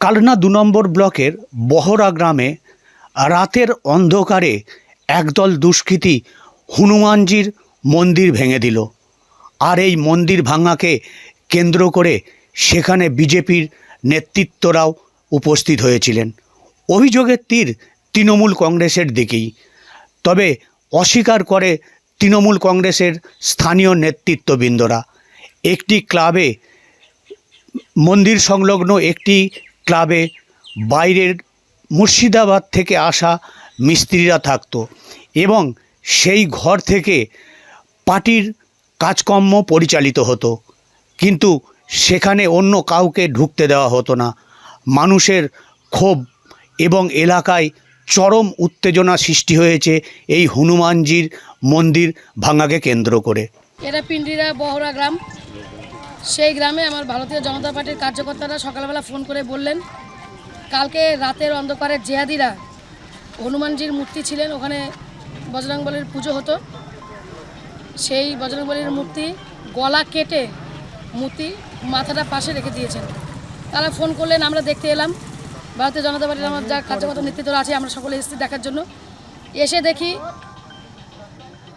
কালনা ২ নম্বর ব্লকের বহরা গ্রামে রাতের অন্ধকারে একদল দুষ্কৃতী হনুমানজির মন্দির ভেঙে দিল। আর এই মন্দির ভাঙাকে কেন্দ্র করে সেখানে বিজেপির নেতৃত্বরাও উপস্থিত হয়েছিলেন। অভিযোগের তীর তৃণমূল কংগ্রেসের দিকেই, তবে অস্বীকার করে তৃণমূল কংগ্রেসের স্থানীয় নেতৃত্ববৃন্দরা। একটি ক্লাবে, মন্দির সংলগ্ন একটি ক্লাবে বাইরের মুর্শিদাবাদ থেকে আসা মিস্ত্রিরা থাকতো এবং সেই ঘর থেকে পার্টির কাজকর্ম পরিচালিত হতো, কিন্তু সেখানে অন্য কাউকে ঢুকতে দেওয়া হতো না। মানুষের ক্ষোভ এবং এলাকায় চরম উত্তেজনা সৃষ্টি হয়েছে এই হনুমানজির মন্দির ভাঙাকে কেন্দ্র করে। এটা পিন্ডিরা বহরা গ্রাম। সেই গ্রামে আমার ভারতীয় জনতা পার্টির কার্যকর্তারা সকালবেলা ফোন করে বললেন, কালকে রাতের অন্ধকারে জেহাদিরা হনুমানজির মূর্তি ছিলেন, ওখানে বজরংবলীর পুজো হতো। সেই বজরংবলীর মূর্তি গলা কেটে মূর্তি মাথাটা পাশে রেখে দিয়েছেন। তারা ফোন করলেন, আমরা দেখতে এলাম। ভারতীয় জনতা পার্টির আমার যা কার্যকর্তা নেতৃত্ব আছে আমরা সকলে এসেছি দেখার জন্য। এসে দেখি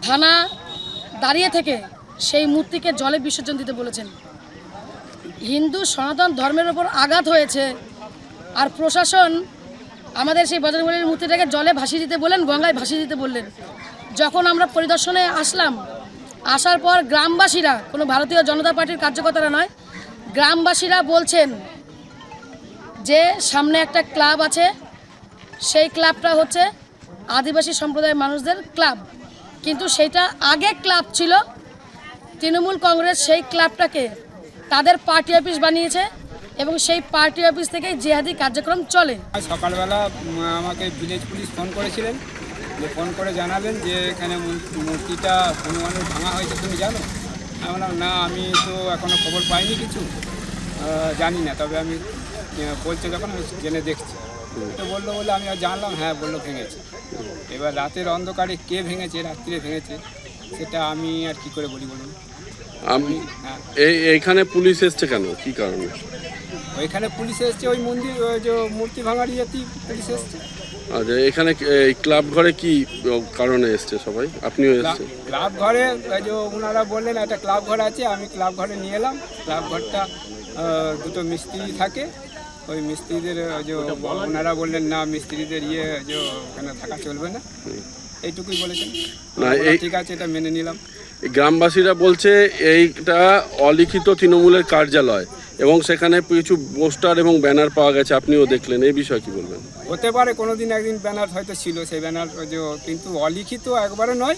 থানা দাঁড়িয়ে থেকে সেই মূর্তিকে জলে বিসর্জন দিতে বলেছেন। হিন্দু সনাতন ধর্মের ওপর আঘাত হয়েছে, আর প্রশাসন আমাদের সেই বজরংবলীর মূর্তিটাকে জলে ভাসিয়ে দিতে বললেন, গঙ্গায় ভাসিয়ে দিতে বললেন। যখন আমরা পরিদর্শনে আসলাম, আসার পর গ্রামবাসীরা, কোনো ভারতীয় জনতা পার্টির কার্যকর্তারা নয়, গ্রামবাসীরা বলছেন যে সামনে একটা ক্লাব আছে, সেই ক্লাবটা হচ্ছে আদিবাসী সম্প্রদায়ের মানুষদের ক্লাব, কিন্তু সেইটা আগে ক্লাব ছিল। তৃণমূল কংগ্রেস সেই ক্লাবটাকে তাদের পার্টি অফিস বানিয়েছে এবং সেই পার্টি অফিস থেকেই জিহাদি কার্যক্রম চলে। সকালবেলা আমাকে ভিলেজ পুলিশ ফোন করেছিলেন, যে ফোন করে জানালেন যে এখানে মূর্তিটা হনুমানের ভাঙা হয়েছে, তুমি জানো? আমি বললাম না, আমি তো এখনও খবর পাইনি, কিছু জানি না, তবে আমি বলছে যখন আমি জেনে দেখছি। তো বললো বলে আমি আর জানলাম, হ্যাঁ বললো ভেঙেছে। এবার রাতের অন্ধকারে কে ভেঙেছে, রাত্রিরে ভেঙেছে, সেটা আমি আর কি করে বলি বলুন। আমি এইখানে পুলিশ এসছে কেন, কি কারণে? ওইখানে পুলিশ এসছে, ওই মন্দির যে মূর্তি ভাঙার ইয়েতেই পুলিশ এসছে। আচ্ছা, এখানে এই ক্লাব ঘরে কি কারণে এসছে সবাই? আপনিও এসছেন? ক্লাব ঘরে যে ওনারা বললেন একটা ক্লাব ঘর আছে, আমি ক্লাব ঘরে নিয়ে এলাম। ক্লাব ঘরটা দুটো মিস্ত্রি থাকে, ওই মিস্ত্রিদের যে ওনারা বললেন না, মিস্ত্রিদের যে ওখানে থাকা চলবে না, এইটুকুই বলেছেন। না, ঠিক আছে, এটা মেনে নিলাম। গ্রামবাসীরা বলছে এইটা অলিখিত তৃণমূলের কার্যালয় এবং সেখানে কিছু পোস্টার এবং ব্যানার পাওয়া গেছে, আপনিও দেখলেন, এই বিষয়ে কি বলবেন? হতে পারে কোনোদিন একদিন ব্যানার হয়তো ছিল, সেই ব্যানার যে, কিন্তু অলিখিত একবারে নয়।